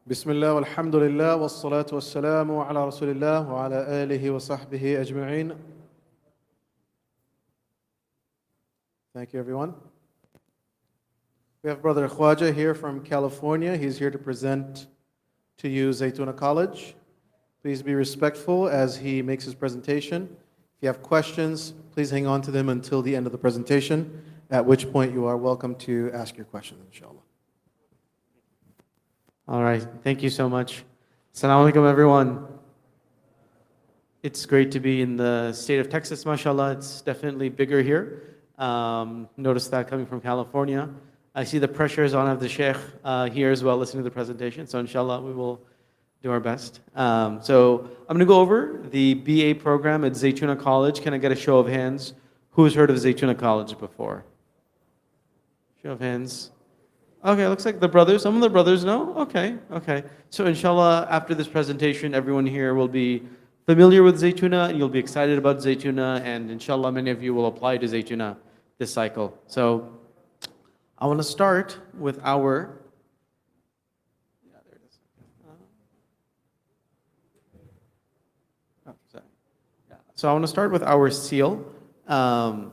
بسم الله والحمد لله والصلاة والسلام على رسول الله وعلى آله وصحبه أجمعين. Thank you, everyone. We have Brother Khwaja here from California. He's here to present to you Zaytune College. Please be respectful as he makes his presentation. If you have questions, please hang on to them until the end of the presentation, at which point you are welcome to ask your questions, inshallah. All right, thank you so much. Assalamu alaikum, everyone. It's great to be in the state of Texas, mashallah. It's definitely bigger here. Notice that coming from California. I see the pressure is on of the Sheikh here as well, listening to the presentation. So inshallah, we will do our best. So I'm going to go over the BA program at Zaytune College. Can I get a show of hands? Who's heard of Zaytune College before? Show of hands. Okay, looks like the brothers, some of the brothers know? Okay. So inshallah, after this presentation, everyone here will be familiar with Zaytune, and you'll be excited about Zaytune, and inshallah, many of you will apply to Zaytune this cycle. So I want to start with our, So I want to start with our seal. And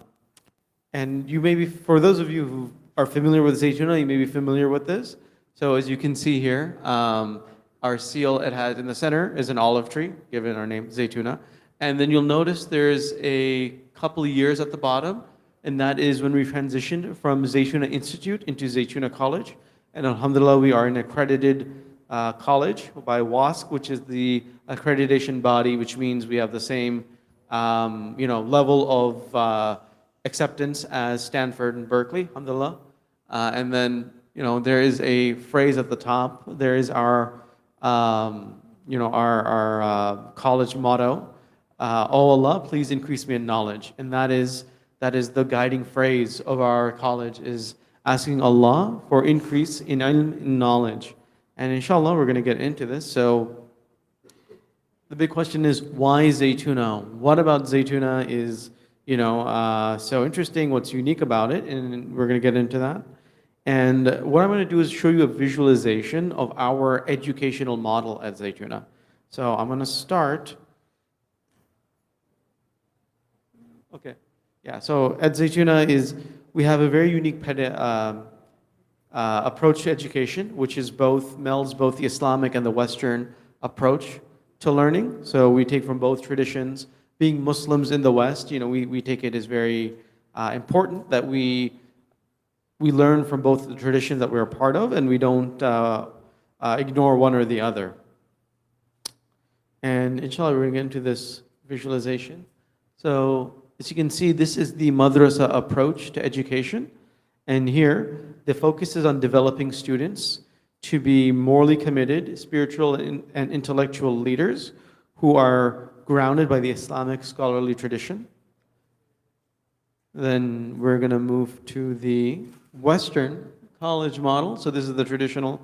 you may be, for those of you who are familiar with Zaytune, you may be familiar with this. So as you can see here, our seal, it has in the center is an olive tree, given our name, Zaytune. And then you'll notice there's a couple of years at the bottom, and that is when we transitioned from Zaytune Institute into Zaytune College. And alhamdulillah, we are an accredited college by WASC, which is the accreditation body, which means we have the same level of acceptance as Stanford and Berkeley, alhamdulillah. And then, there is a phrase at the top. There is our college motto, "Oh Allah, please increase me in knowledge." And that is the guiding phrase of our college, is asking Allah for increase in ilm, in knowledge. And inshallah, we're going to get into this. So the big question is, why Zaytune? What about Zaytune is so interesting, what's unique about it, and we're going to get into that. And what I'm going to do is show you a visualization of our educational model at Zaytune. So I'm going to start. Okay. Yeah, so at Zaytune we have a very unique approach to education, which is melds both the Islamic and the Western approach to learning. So we take from both traditions. Being Muslims in the West, we take it as very important that we learn from both the traditions that we're a part of, and we don't ignore one or the other. And inshallah, we're going to get into this visualization. So as you can see, this is the madrasa approach to education. And here, the focus is on developing students to be morally committed, spiritual and intellectual leaders who are grounded by the Islamic scholarly tradition. Then we're going to move to the Western college model. So this is the traditional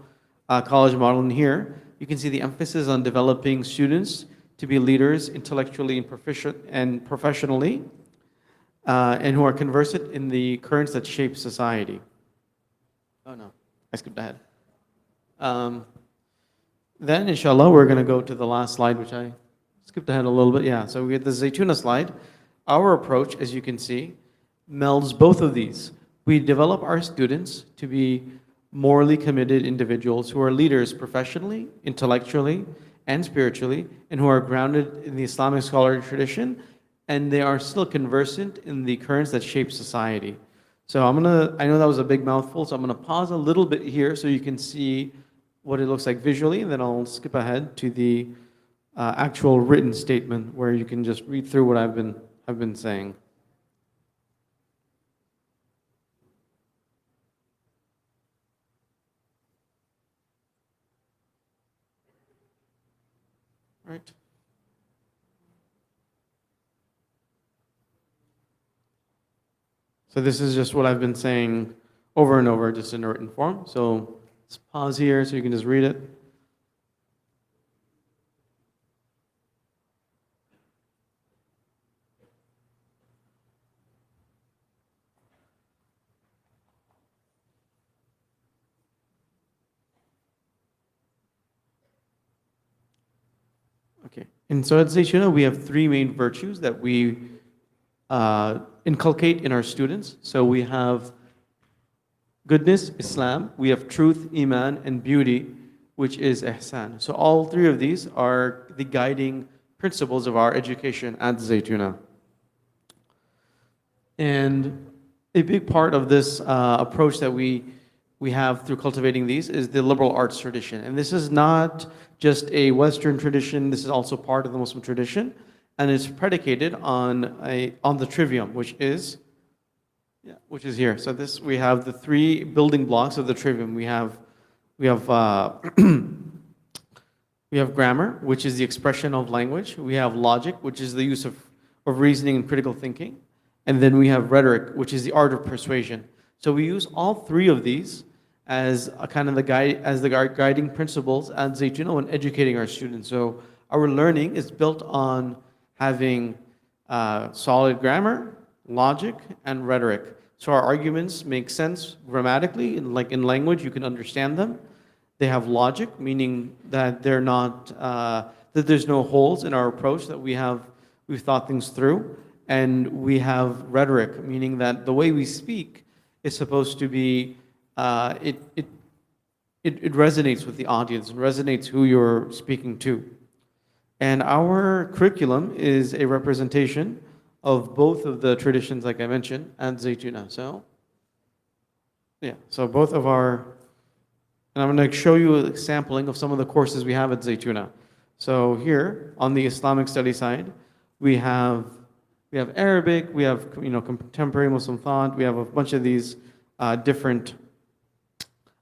college model. And here you can see the emphasis on developing students to be leaders intellectually and professionally, and who are conversant in the currents that shape society. Oh no, I skipped ahead. Then inshallah, we're going to go to the last slide, which I skipped ahead a little bit. Yeah, so we get the Zaytune slide. Our approach, as you can see, melds both of these. We develop our students to be morally committed individuals who are leaders professionally, intellectually, and spiritually, and who are grounded in the Islamic scholarly tradition, and they are still conversant in the currents that shape society. So I know that was a big mouthful, so I'm going to pause a little bit here so you can see what it looks like visually, and then I'll skip ahead to the actual written statement where you can just read through what I've been saying. Right. So this is just what I've been saying over and over, just in a written form. So let's pause here so you can just read it. Okay. And so at Zaytune, we have three main virtues that we inculcate in our students. So we have goodness, Islam, we have truth, Iman, and beauty, which is Ihsan. So all three of these are the guiding principles of our education at Zaytuna. And a big part of this approach that we have through cultivating these is the liberal arts tradition. And this is not just a Western tradition, this is also part of the Muslim tradition, and it's predicated on the trivium, which is here. So this, we have the three building blocks of the trivium. We have we have grammar, which is the expression of language. We have logic, which is the use of reasoning and critical thinking. And then we have rhetoric, which is the art of persuasion. So we use all three of these as a kind of the guiding principles at Zaytune when educating our students. So our learning is built on having solid grammar, logic, and rhetoric. So our arguments make sense grammatically, like in language, you can understand them. They have logic, meaning that they're not that there's no holes in our approach, that we've thought things through. And we have rhetoric, meaning that the way we speak is supposed to be it resonates with the audience, it resonates who you're speaking to. And our curriculum is a representation of both of the traditions, like I mentioned, at Zaytuna. So both of our, and I'm going to show you a sampling of some of the courses we have at Zaytuna. So here, on the Islamic study side, we have Arabic, we have contemporary Muslim thought, we have a bunch of these different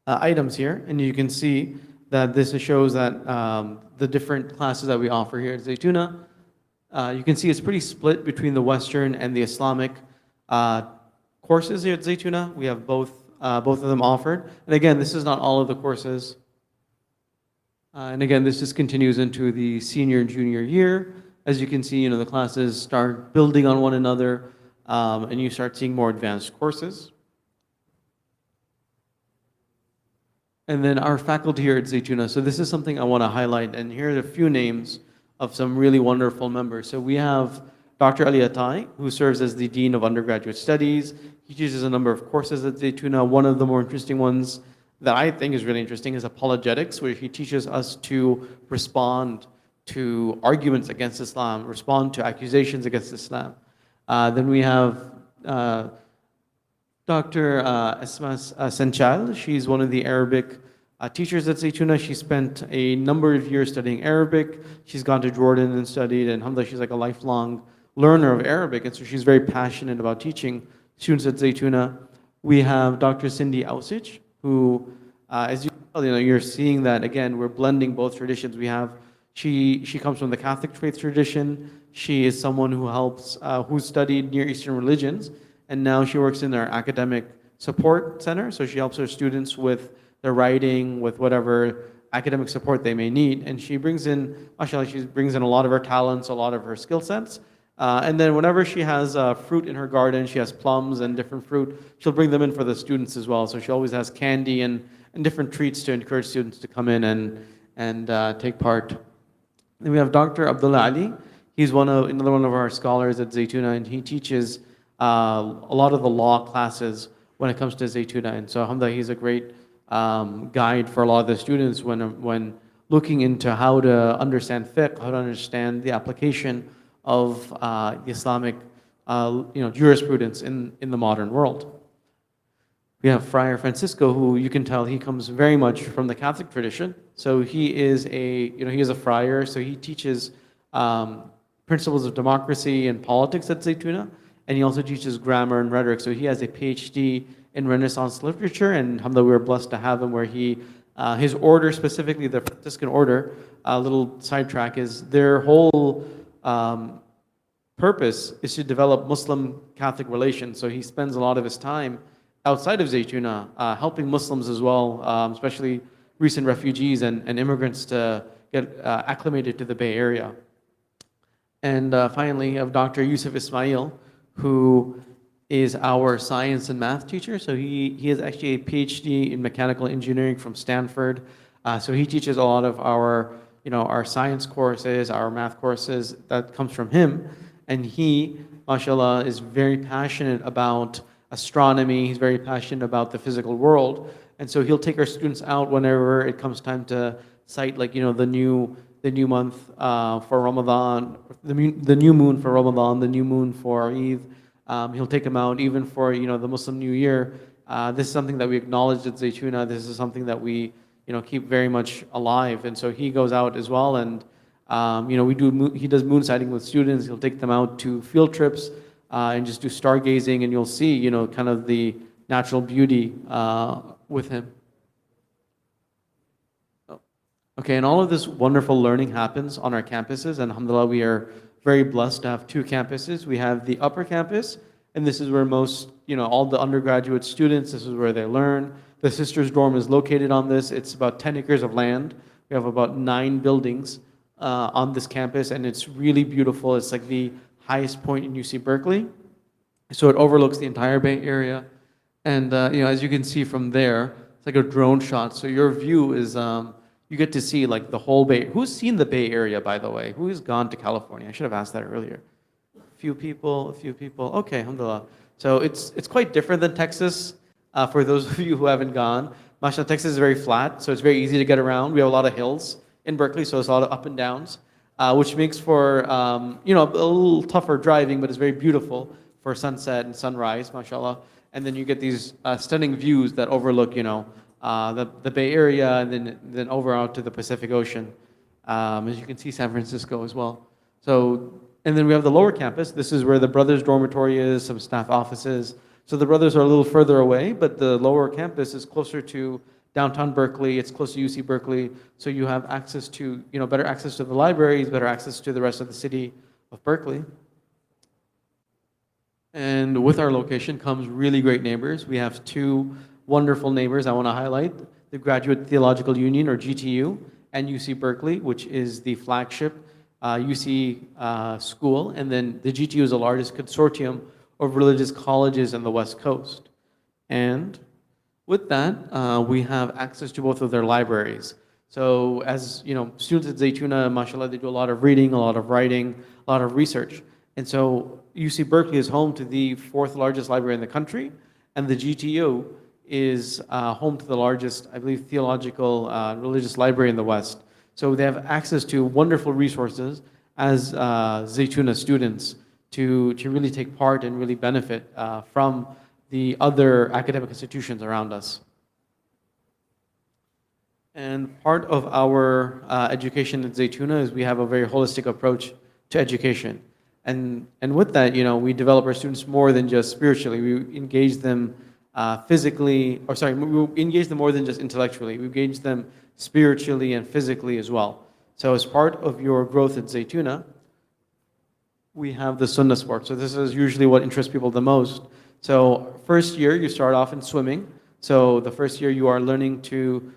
items here, and you can see that this shows that the different classes that we offer here at Zaytuna. You can see it's pretty split between the Western and the Islamic courses here at Zaytuna. We have both of them offered. And again, this is not all of the courses. And again, this just continues into the senior and junior year. As you can see, the classes start building on one another, and you start seeing more advanced courses. And then our faculty here at Zaytuna. So this is something I want to highlight, and here are a few names of some really wonderful members. So we have Dr. Ali Atai, who serves as the Dean of Undergraduate Studies. He teaches a number of courses at Zaytuna. One of the more interesting ones that I think is really interesting is apologetics, where he teaches us to respond to arguments against Islam, respond to accusations against Islam. Then we have Dr. Esmas Senchal. She's one of the Arabic teachers at Zaytuna. She spent a number of years studying Arabic. She's gone to Jordan and studied, and alhamdulillah, she's like a lifelong learner of Arabic, and so she's very passionate about teaching students at Zaytuna. We have Dr. Cindy Ausich, who, as you know, you're seeing that, again, we're blending both traditions. She comes from the Catholic faith tradition. She is someone who studied Near Eastern religions, and now she works in our academic support center. So she helps her students with their writing, with whatever academic support they may need. And she brings in, mashallah, she brings in a lot of her talents, a lot of her skill sets. And then whenever she has fruit in her garden, she has plums and different fruit, she'll bring them in for the students as well. So she always has candy and different treats to encourage students to come in and take part. Then we have Dr. Abdullah Ali. He's another one of our scholars at Zaytuna, and he teaches a lot of the law classes when it comes to Zaytuna. And so alhamdulillah, he's a great guide for a lot of the students when looking into how to understand fiqh, how to understand the application of the Islamic jurisprudence in the modern world. We have Friar Francisco, who you can tell he comes very much from the Catholic tradition. So he is a friar, so he teaches principles of democracy and politics at Zaytuna, and he also teaches grammar and rhetoric. So he has a PhD in Renaissance literature, and alhamdulillah, we're blessed to have him, where his order, specifically the Franciscan order, a little sidetrack, is their whole purpose is to develop Muslim-Catholic relations. So he spends a lot of his time outside of Zaytuna helping Muslims as well, especially recent refugees and immigrants to get acclimated to the Bay Area. And finally, you have Dr. Yusuf Ismail, who is our science and math teacher. So he has actually a PhD in mechanical engineering from Stanford. So he teaches a lot of our our science courses, our math courses, that comes from him. And he, mashallah, is very passionate about astronomy. He's very passionate about the physical world. And so he'll take our students out whenever it comes time to cite, like, the new month for Ramadan, the new moon for Ramadan, the new moon for Eid. He'll take them out even for, the Muslim New Year. This is something that we acknowledge at Zaytuna. This is something that we, keep very much alive. And so he goes out as well, and he does moon sighting with students. He'll take them out to field trips and just do stargazing, and you'll see, kind of the natural beauty with him. Okay, and all of this wonderful learning happens on our campuses, and alhamdulillah, we are very blessed to have two campuses. We have the upper campus, and this is where most, all the undergraduate students, this is where they learn. The sisters' dorm is located on this. It's about 10 acres of land. We have about 9 buildings on this campus, and it's really beautiful. It's like the highest point in UC Berkeley. So it overlooks the entire Bay Area. And, as you can see from there, it's like a drone shot. So your view is, you get to see like the whole Bay. Who's seen the Bay Area, by the way? Who has gone to California? I should have asked that earlier. A few people. Okay, alhamdulillah. So it's quite different than Texas. For those of you who haven't gone, mashallah, Texas is very flat, so it's very easy to get around. We have a lot of hills in Berkeley, so it's a lot of up and downs, which makes for a little tougher driving, but it's very beautiful for sunset and sunrise, mashallah. And then you get these stunning views that overlook, the Bay Area, and then over out to the Pacific Ocean. As you can see, San Francisco as well. So, and then we have the lower campus. This is where the brothers' dormitory is, some staff offices. So the brothers are a little further away, but the lower campus is closer to downtown Berkeley. It's close to UC Berkeley. So you have access to, better access to the libraries, better access to the rest of the city of Berkeley. And with our location comes really great neighbors. We have 2 wonderful neighbors I want to highlight: the Graduate Theological Union, or GTU, and UC Berkeley, which is the flagship UC school. And then the GTU is the largest consortium of religious colleges in the West Coast. And with that, we have access to both of their libraries. So as students at Zaytuna, mashallah, they do a lot of reading, a lot of writing, a lot of research. And so UC Berkeley is home to the 4th largest library in the country, and the GTU is home to the largest, I believe, theological religious library in the West. So they have access to wonderful resources as Zaytuna students to really take part and really benefit from the other academic institutions around us. And part of our education at Zaytuna is we have a very holistic approach to education. And with that, we develop our students more than just spiritually. We engage them we engage them more than just intellectually. We engage them spiritually and physically as well. So as part of your growth at Zaytuna, we have the Sunnah sport. So this is usually what interests people the most. So first year, you start off in swimming. So the first year, you are learning to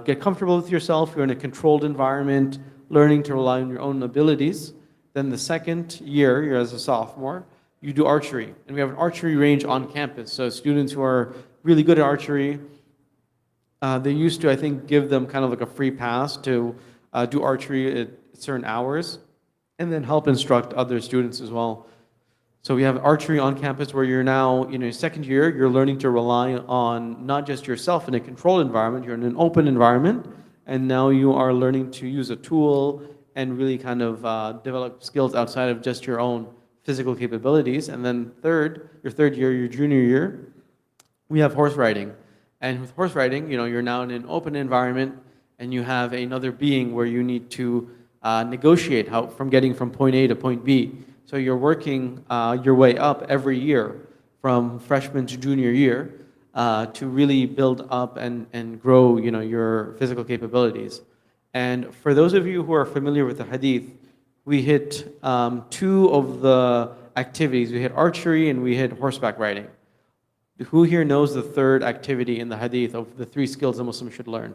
get comfortable with yourself. You're in a controlled environment, learning to rely on your own abilities. Then the second year, you're as a sophomore, you do archery. And we have an archery range on campus. So students who are really good at archery, they used to, I think, give them kind of like a free pass to do archery at certain hours, and then help instruct other students as well. So we have archery on campus where you're now, second year, you're learning to rely on not just yourself in a controlled environment, you're in an open environment, and now you are learning to use a tool and really kind of develop skills outside of just your own physical capabilities. And then your third year, your junior year, we have horse riding. And with horse riding, you're now in an open environment, and you have another being where you need to negotiate from getting from point A to point B. So you're working your way up every year from freshman to junior year to really build up and grow your physical capabilities. And for those of you who are familiar with the hadith, we hit 2 of the activities. We hit archery and we hit horseback riding. Who here knows the third activity in the hadith of the 3 skills a Muslim should learn?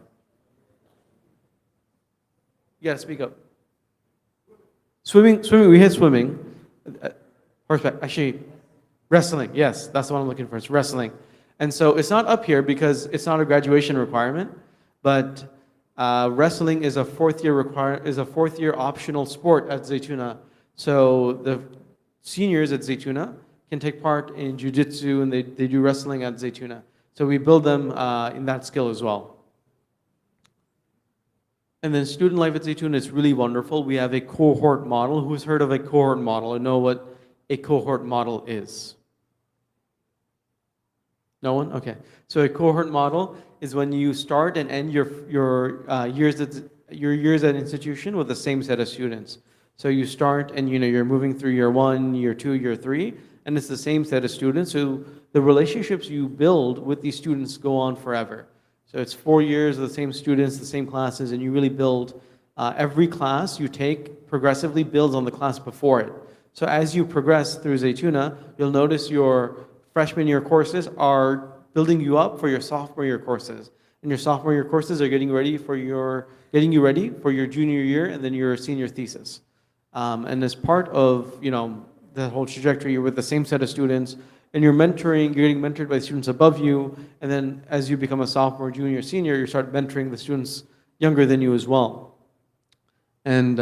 You gotta speak up. Swimming, we hit swimming. Horseback, actually, wrestling, yes, that's the one I'm looking for, it's wrestling. And so it's not up here because it's not a graduation requirement, but Wrestling is a fourth year optional sport at Zaytuna. So the seniors at Zaytuna can take part in jiu-jitsu and they do wrestling at Zaytuna. So we build them in that skill as well. And then student life at Zaytuna is really wonderful. We have a cohort model. Who's heard of a cohort model or know what a cohort model is? No one? Okay. So a cohort model is when you start and end your years at institution with the same set of students. So you start and you're moving through year 1, year 2, year 3, and it's the same set of students. So the relationships you build with these students go on forever. So it's 4 years of the same students, the same classes, and you really build, every class you take progressively builds on the class before it. So as you progress through Zaytuna, you'll notice your freshman year courses are building you up for your sophomore year courses. And your sophomore year courses are getting you ready for your junior year and then your senior thesis. And as part of, the whole trajectory, you're with the same set of students, and you're getting mentored by students above you, and then as you become a sophomore, junior, senior, you start mentoring the students younger than you as well. And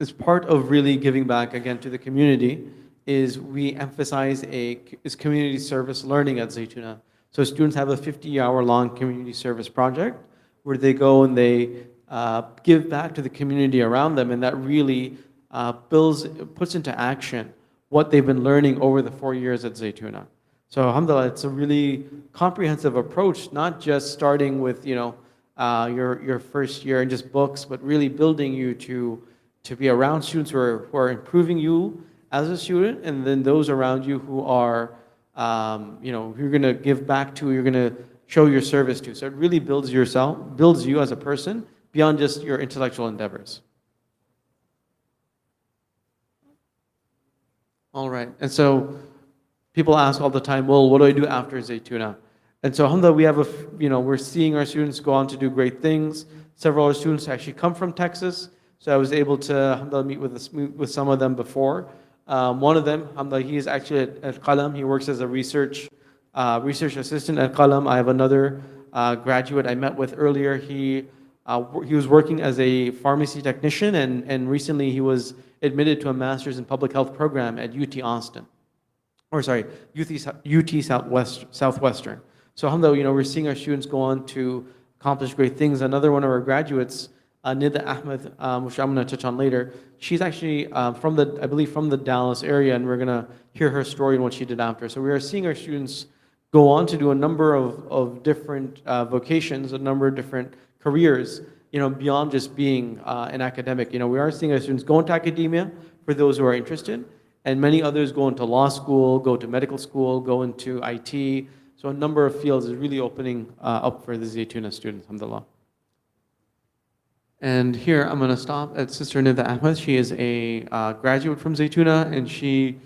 as part of really giving back again to the community is we emphasize is community service learning at Zaytuna. So students have a 50-hour-long community service project where they go and they give back to the community around them, and that really puts into action what they've been learning over the 4 years at Zaytuna. So alhamdulillah, it's a really comprehensive approach, not just starting with your first year and just books, but really building you to be around students who are improving you as a student, and then those around you who are you're going to give back to, you're going to show your service to. So it really builds you as a person beyond just your intellectual endeavors. All right, and so people ask all the time, well, what do I do after Zaytuna? And so alhamdulillah, we have we're seeing our students go on to do great things. Several of our students actually come from Texas, so I was able to alhamdulillah meet with some of them before. One of them, alhamdulillah, he is actually at Qalam. He works as a research assistant at Qalam. I have another graduate I met with earlier. He was working as a pharmacy technician, and recently he was admitted to a master's in public health program at UT Austin. UT Southwestern. So alhamdulillah, we're seeing our students go on to accomplish great things. Another one of our graduates, Nida Ahmed, which I'm going to touch on later, she's actually from the Dallas area, and we're going to hear her story and what she did after. So we are seeing our students go on to do a number of different vocations, a number of different careers, beyond just being an academic. We are seeing our students go into academia for those who are interested, and many others go into law school, go to medical school, go into IT. So a number of fields is really opening up for the Zaytuna students, alhamdulillah. And here I'm going to stop at Sister Nida Ahmed. She is a graduate from Zaytuna, and she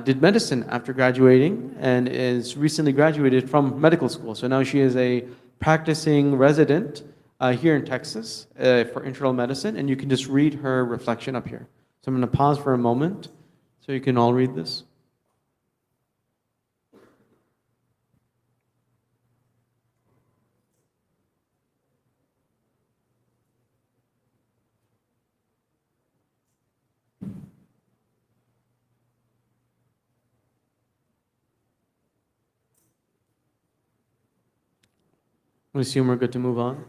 did medicine after graduating and is recently graduated from medical school. So now she is a practicing resident here in Texas for internal medicine, and you can just read her reflection up here. So I'm going to pause for a moment so you can all read this. I assume we're good to move on.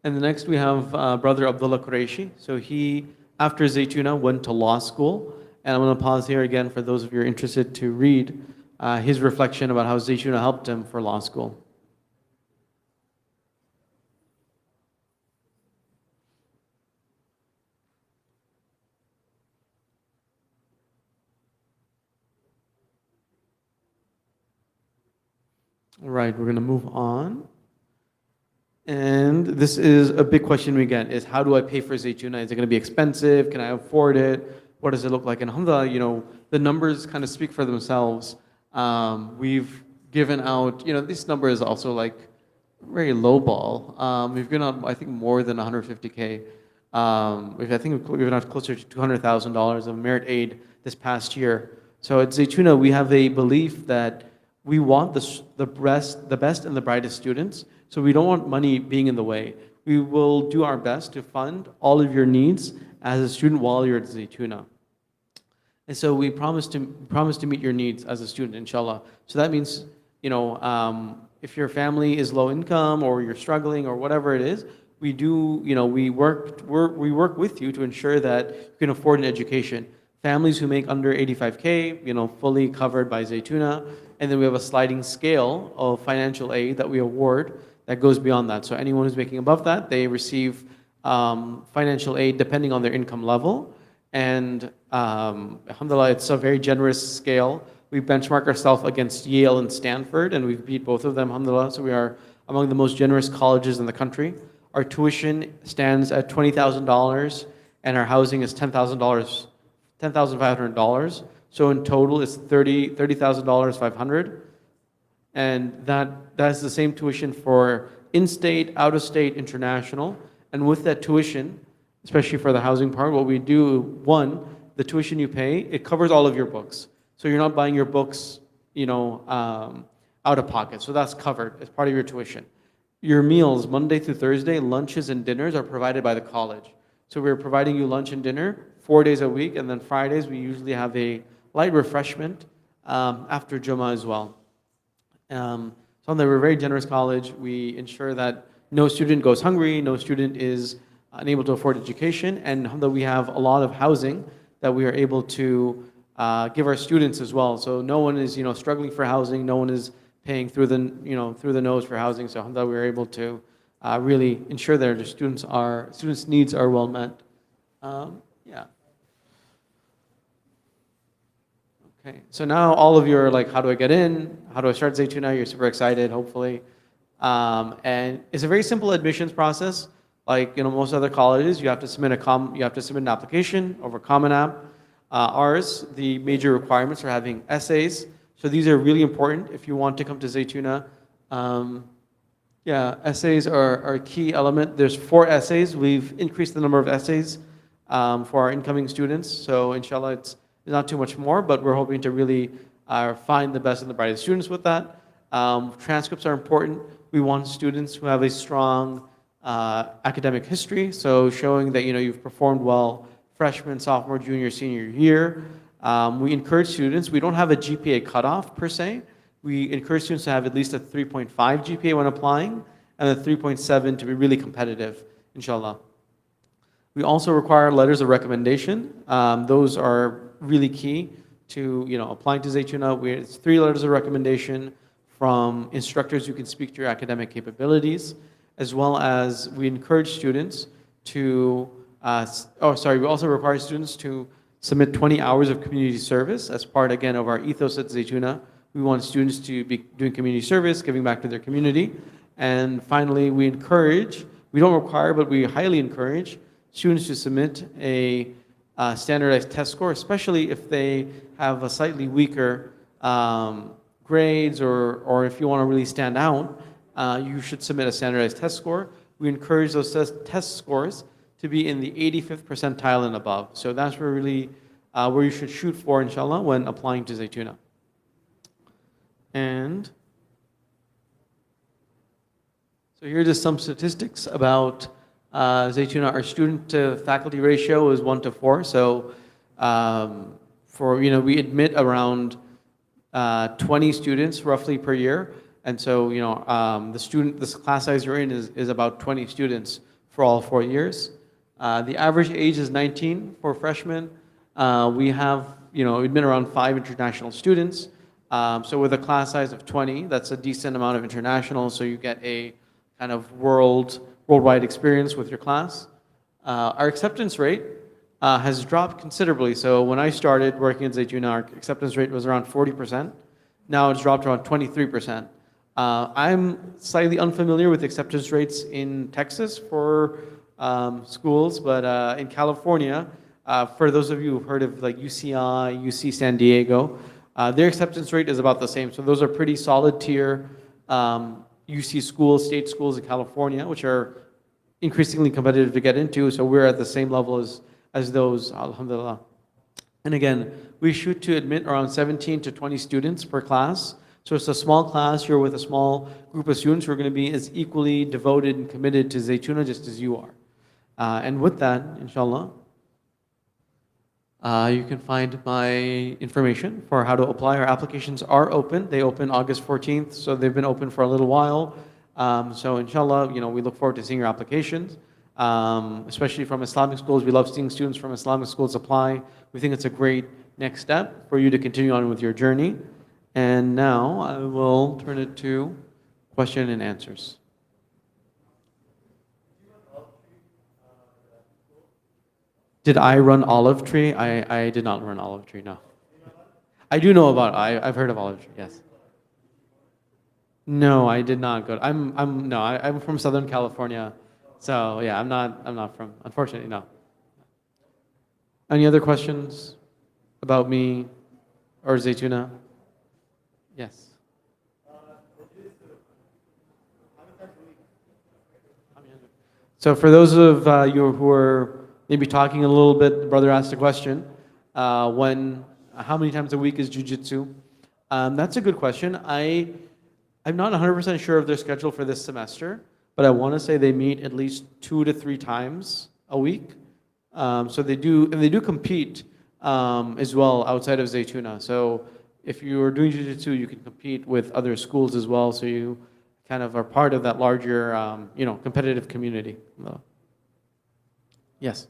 And the next we have Brother Abdullah Qureshi. So he, after Zaytuna, went to law school. And I'm going to pause here again for those of you who are interested to read his reflection about how Zaytuna helped him for law school. All right, we're going to move on. And this is a big question we get, is how do I pay for Zaytuna? Is it going to be expensive? Can I afford it? What does it look like? And alhamdulillah, the numbers kind of speak for themselves. We've given out, this number is also like very low ball. We've given out, I think, more than 150K. I think we've given out closer to $200,000 of merit aid this past year. So at Zaytuna, we have a belief that we want the best and the brightest students, So we don't want money being in the way. We will do our best to fund all of your needs as a student while you're at Zaytuna. And so we promise to meet your needs as a student, inshallah. So that means, if your family is low income or you're struggling or whatever it is, we do, we work with you to ensure that you can afford an education. Families who make under 85K, fully covered by Zaytuna, and then we have a sliding scale of financial aid that we award that goes beyond that. So anyone who's making above that, they receive financial aid depending on their income level. And alhamdulillah, it's a very generous scale. We benchmark ourselves against Yale and Stanford, and we've beat both of them, alhamdulillah. So we are among the most generous colleges in the country. Our tuition stands at $20,000, and our housing is $10,500. So in total, it's $30,500, and that's the same tuition for in-state, out-of-state, international. And with that tuition, especially for the housing part, what we do, one, the tuition you pay, it covers all of your books. So you're not buying your books, out of pocket. So that's covered as part of your tuition. Your meals, Monday through Thursday, lunches and dinners are provided by the college. So we're providing you lunch and dinner 4 days a week, and then Fridays we usually have a light refreshment after Jummah as well. So we're a very generous college. We ensure that no student goes hungry, no student is unable to afford education, and alhamdulillah, we have a lot of housing that we are able to give our students as well. So no one is struggling for housing, no one is paying through the nose for housing. So alhamdulillah, we're able to really ensure that our students' needs are well met. Yeah. Okay. So now all of you are like, how do I get in? How do I start Zaytuna? You're super excited, hopefully. And it's a very simple admissions process. Like most other colleges, you have to submit an application over Common App. Ours, the major requirements are having essays. So these are really important if you want to come to Zaytuna. Essays are a key element. There's 4 essays. We've increased the number of essays for our incoming students. So inshallah, it's not too much more, but we're hoping to really find the best and the brightest students with that. Transcripts are important. We want students who have a strong academic history, so showing that you've performed well freshman, sophomore, junior, senior year. We encourage students, we don't have a GPA cutoff per se. We encourage students to have at least a 3.5 GPA when applying, and a 3.7 to be really competitive, inshallah. We also require letters of recommendation. Those are really key to applying to Zaytuna. It's 3 letters of recommendation from instructors who can speak to your academic capabilities, as well as we encourage students to, we also require students to submit 20 hours of community service as part, again, of our ethos at Zaytuna. We want students to be doing community service, giving back to their community. And finally, we don't require, but we highly encourage students to submit a standardized test score, especially if they have a slightly weaker grades or if you want to really stand out, you should submit a standardized test score. We encourage those test scores to be in the 85th percentile and above. So that's where you should shoot for, inshallah, when applying to Zaytuna. And so here are just some statistics about Zaytuna. Our student to faculty ratio is 1:4. So we admit around 20 students roughly per year. And so, this class size you're in is about 20 students for all 4 years. The average age is 19 for freshmen. We have, admit around 5 international students. So with a class size of 20, that's a decent amount of international. So you get a kind of worldwide experience with your class. Our acceptance rate has dropped considerably. So when I started working at Zaytuna, our acceptance rate was around 40%. Now it's dropped to around 23%. I'm slightly unfamiliar with acceptance rates in Texas for schools, but in California, for those of you who've heard of like UCI, UC San Diego, their acceptance rate is about the same. So those are pretty solid tier UC schools, state schools in California, which are increasingly competitive to get into. So we're at the same level as those, alhamdulillah. And again, we shoot to admit around 17 to 20 students per class. So it's a small class. You're with a small group of students who are going to be as equally devoted and committed to Zaytune just as you are. And with that, inshallah, you can find my information for how to apply. Our applications are open. They open August 14th, so they've been open for a little while. So inshallah, we look forward to seeing your applications, especially from Islamic schools. We love seeing students from Islamic schools apply. We think it's a great next step for you to continue on with your journey. And now I will turn it to question and answers. Did I run Olive Tree? I did not run Olive Tree, no. I do know about I've heard of Olive Tree, yes. No, I did not go. I'm from Southern California. So yeah, I'm not from, unfortunately, no. Any other questions about me or Zaytune? Yes. So for those of you who are maybe talking a little bit, the brother asked a question. How many times a week is jiu-jitsu? That's a good question. I'm not 100% sure of their schedule for this semester, but I want to say they meet at least 2 to 3 times a week. So they do compete as well outside of Zaytune. So if you are doing jiu-jitsu, you can compete with other schools as well. So you kind of are part of that larger, competitive community. Yes.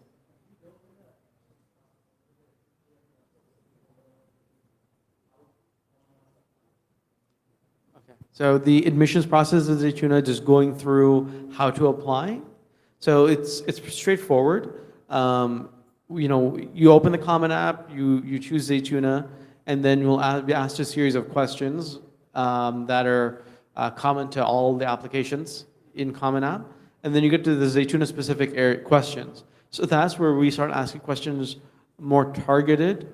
Okay. So the admissions process is Zaytune just going through how to apply. So it's straightforward. You open the Common App, you choose Zaytune, and then you'll be asked a series of questions that are common to all the applications in Common App, and then you get to the Zaytune specific questions. So that's where we start asking questions more targeted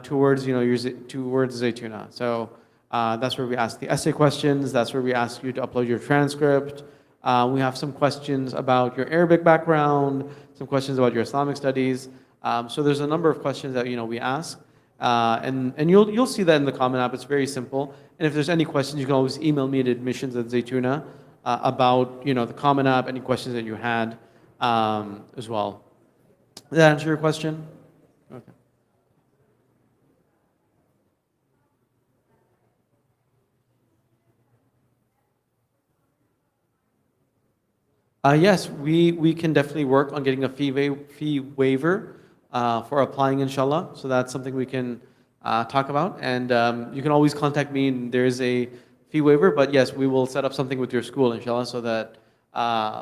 towards towards Zaytune. So that's where we ask the essay questions. That's where we ask you to upload your transcript. We have some questions about your Arabic background, some questions about your Islamic studies. So there's a number of questions that we ask, and you'll see that in the Common App. It's very simple. And if there's any questions, you can always email me at admissions@Zaytune about the Common App, any questions that you had as well. Did that answer your question? Okay. Yes, we can definitely work on getting a fee waiver for applying, inshallah. So that's something we can talk about. And you can always contact me, and there's a fee waiver. But yes, we will set up something with your school, inshallah, so that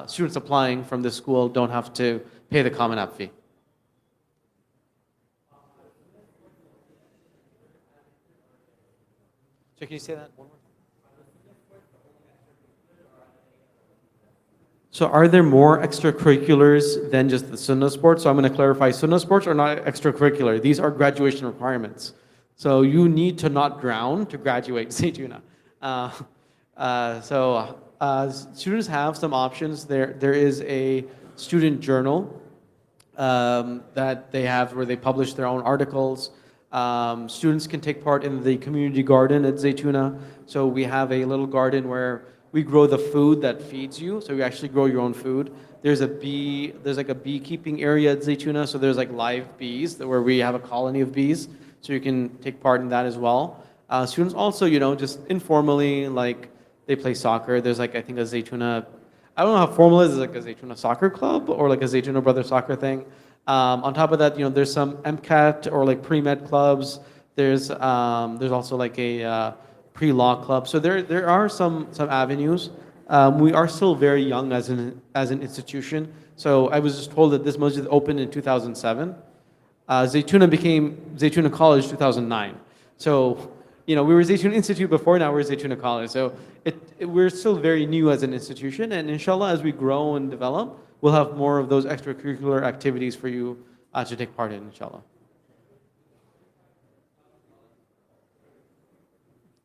students applying from this school don't have to pay the Common App fee. So can you say that one more time? So are there more extracurriculars than just the Sunnah sports? So I'm going to clarify, Sunnah sports are not extracurricular. These are graduation requirements. So you need to not drown to graduate Zaytune. Students have some options. There is a student journal that they have where they publish their own articles. Students can take part in the community garden at Zaytune. So we have a little garden where we grow the food that feeds you. So you actually grow your own food. There's like a beekeeping area at Zaytune. So there's like live bees where we have a colony of bees. So you can take part in that as well. Students also, just informally, like they play soccer. There's like, I think a Zaytune, I don't know how formal it is, like a Zaytune soccer club or like a Zaytune brother soccer thing. On top of that, there's some MCAT or like pre-med clubs. There's also like a pre-law club. So there are some avenues. We are still very young as an institution. So I was just told that this masjid opened in 2007. Zaytune became Zaytune College 2009. So we were Zaytune Institute before, now we're Zaytune College. So we're still very new as an institution, and inshallah, as we grow and develop, we'll have more of those extracurricular activities for you to take part in, inshallah.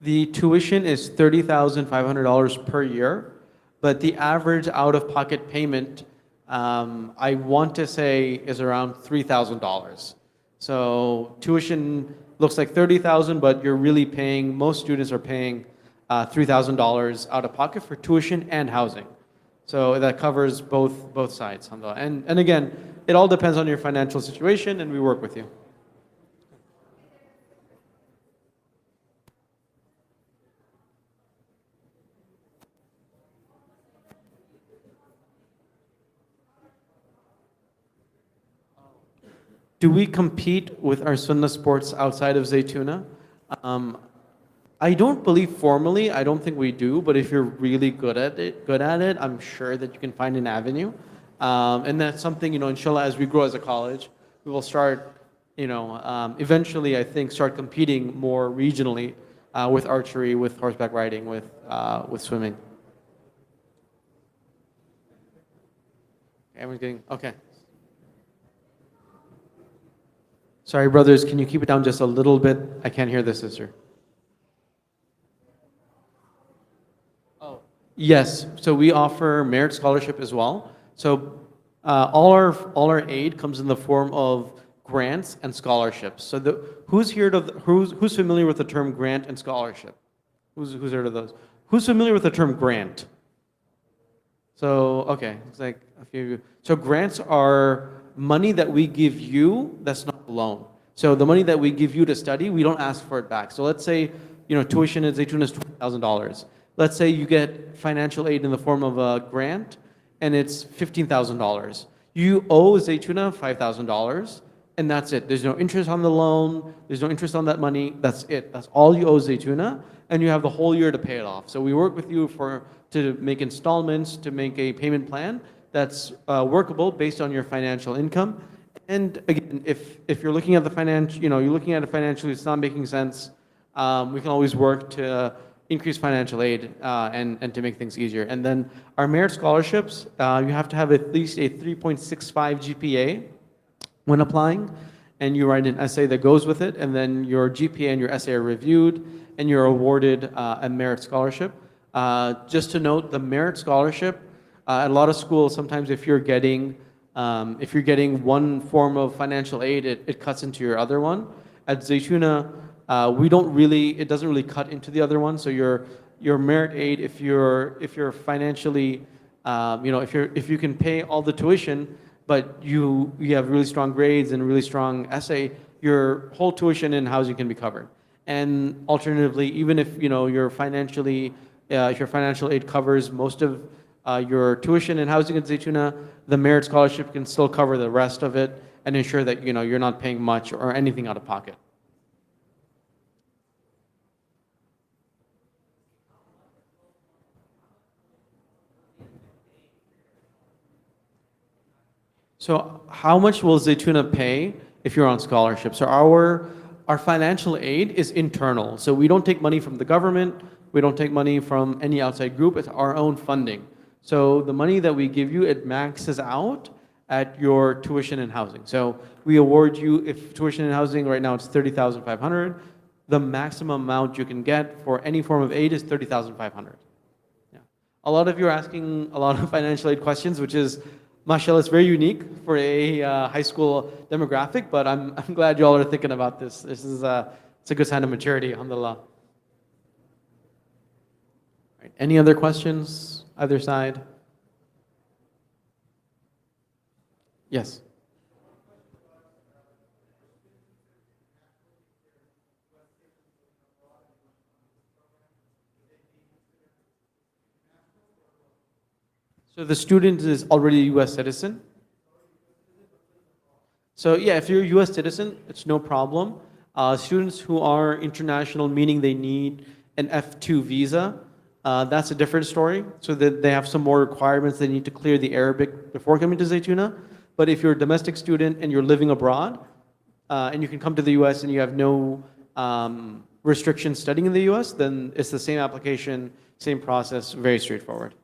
The tuition is $30,500 per year, but the average out-of-pocket payment, I want to say, is around $3,000. So tuition looks like $30,000, but you're really paying, most students are paying $3,000 out of pocket for tuition and housing. So that covers both sides, alhamdulillah. And again, it all depends on your financial situation, and we work with you. Do we compete with our Sunnah sports outside of Zaytuna? Um, I don't believe formally, I don't think we do, but if you're really good at it, I'm sure that you can find an avenue. And that's something, inshallah, as we grow as a college, we will start, eventually, I think, start competing more regionally with archery, with horseback riding, with swimming. Everyone's getting, okay. Sorry, brothers, can you keep it down just a little bit? I can't hear the sister. Oh, yes. So we offer merit scholarship as well. So all our aid comes in the form of grants and scholarships. So who's familiar with the term grant and scholarship? Who's heard of those? Who's familiar with the term grant? So okay, it's like a few of you. So grants are money that we give you that's not a loan. So the money that we give you to study, we don't ask for it back. So let's say, tuition at Zaytune is $20,000. Let's say you get financial aid in the form of a grant, and it's $15,000. You owe Zaytuna $5,000, and that's it. There's no interest on the loan. There's no interest on that money. That's it. That's all you owe Zaytuna, and you have the whole year to pay it off. So we work with you to make installments, to make a payment plan that's workable based on your financial income. And again, if you're looking at you're looking at it financially, it's not making sense. We can always work to increase financial aid and to make things easier. And then our merit scholarships, you have to have at least a 3.65 GPA when applying, and you write an essay that goes with it, and then your GPA and your essay are reviewed, and you're awarded a merit scholarship. Just to note, the merit scholarship, at a lot of schools, sometimes if you're getting one form of financial aid, it cuts into your other one. At Zaytuna, it doesn't really cut into the other one. So your merit aid, if you're financially, if you can pay all the tuition, but you have really strong grades and really strong essay, your whole tuition and housing can be covered. And alternatively, even if your financial aid covers most of your tuition and housing at Zaytuna, the merit scholarship can still cover the rest of it and ensure that you're not paying much or anything out of pocket. So how much will Zaytuna pay if you're on scholarship? So our financial aid is internal. So we don't take money from the government. We don't take money from any outside group. It's our own funding. So the money that we give you, it maxes out at your tuition and housing. So we award you, if tuition and housing right now it's $30,500, the maximum amount you can get for any form of aid is $30,500. Yeah. A lot of you are asking a lot of financial aid questions, which is, mashallah, it's very unique for a high school demographic, but I'm glad you all are thinking about this. It's a good sign of maturity, alhamdulillah. Right. Any other questions? Either side? Yes. So the student is already a US citizen? So yeah, if you're a US citizen, it's no problem. Students who are international, meaning they need an F2 visa, that's a different story. So that they have some more requirements. They need to clear the Arabic before coming to Zaytuna. But if you're a domestic student and you're living abroad, and you can come to the US and you have no restrictions studying in the US, then it's the same application, same process, very straightforward.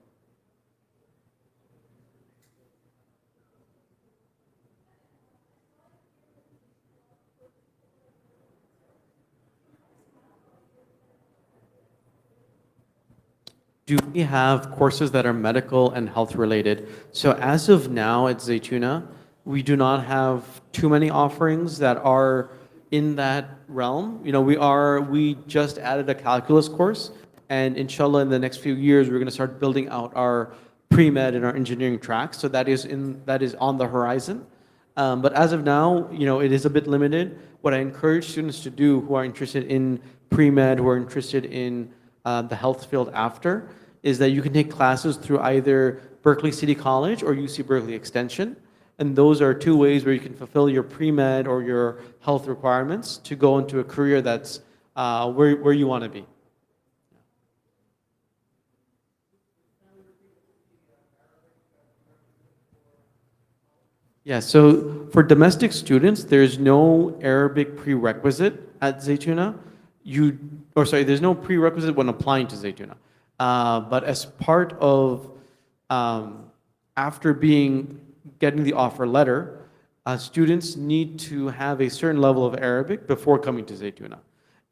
Do we have courses that are medical and health related? So as of now at Zaytuna, we do not have too many offerings that are in that realm. We just added a calculus course, And inshallah, in the next few years, we're going to start building out our pre-med and our engineering tracks. So that is on the horizon. But as of now, it is a bit limited. What I encourage students to do who are interested in pre-med, who are interested in the health field after, is that you can take classes through either Berkeley City College or UC Berkeley Extension. And those are two ways where you can fulfill your pre-med or your health requirements to go into a career that's where you want to be. Yeah, so for domestic students, there's no Arabic prerequisite at Zaytune. There's no prerequisite when applying to Zaytune. But as part of, after getting the offer letter, students need to have a certain level of Arabic before coming to Zaytune.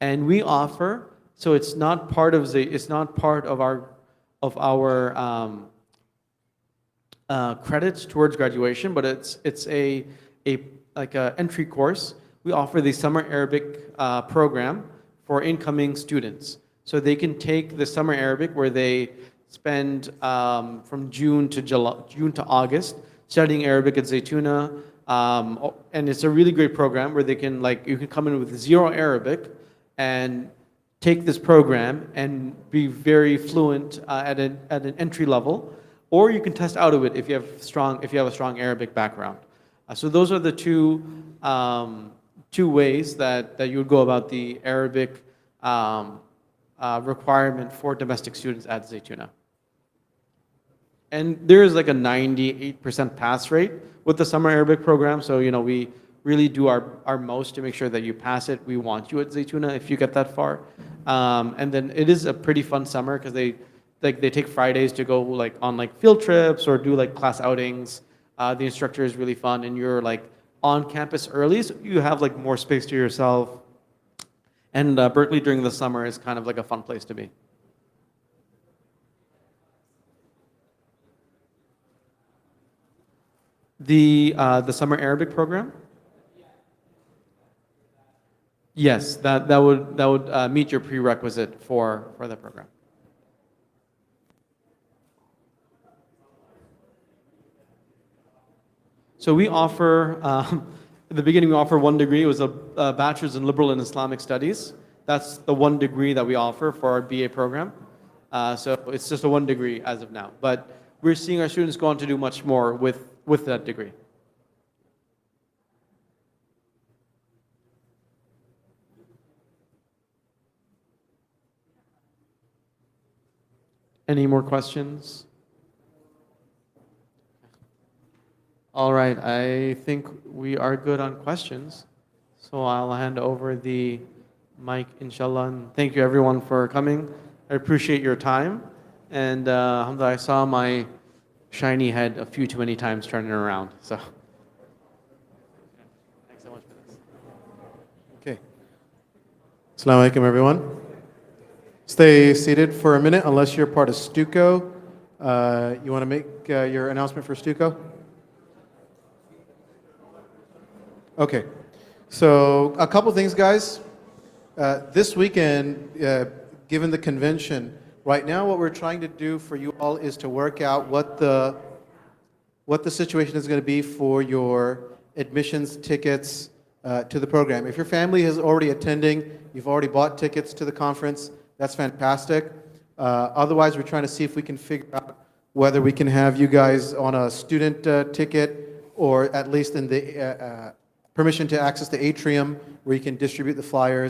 And we offer, so it's not part of our credits towards graduation, but it's like a entry course. We offer the summer Arabic program for incoming students, so they can take the summer Arabic where they spend from June to August studying Arabic at Zaytune, and it's a really great program where you can come in with zero Arabic and take this program and be very fluent at an entry level. Or you can test out of it if you have a strong Arabic background. So those are the two ways that you would go about the Arabic requirement for domestic students at Zaytune. And there is like a 98% pass rate with the summer Arabic program. So we really do our most to make sure that you pass it. We want you at Zaytune if you get that far. And then it is a pretty fun summer because they take Fridays to go on field trips or do class outings. The instructor is really fun, and you're on campus early, so you have more space to yourself. And Berkeley during the summer is kind of a fun place to be. The summer Arabic program? Yes, that would meet your prerequisite for the program. So we offer, at the beginning we offer one degree. It was a bachelor's in liberal and Islamic studies. That's the one degree that we offer for our BA program. So it's just a one degree as of now. But we're seeing our students go on to do much more with that degree. Any more questions? All right, I think we are good on questions. So I'll hand over the mic, inshallah. And thank you everyone for coming. I appreciate your time. And alhamdulillah, I saw my shiny head a few too many times turning around. So thanks so much for this. Okay. Assalamu alaikum, everyone. Stay seated for a minute unless you're part of Stuco. You want to make your announcement for Stuco? Okay, so a couple things, guys. This weekend, given the convention, right now what we're trying to do for you all is to work out what the situation is going to be for your admissions tickets to the program. If your family is already attending, you've already bought tickets to the conference, that's fantastic. Otherwise, we're trying to see if we can figure out whether we can have you guys on a student ticket, or at least in the permission to access the atrium where you can distribute the flyers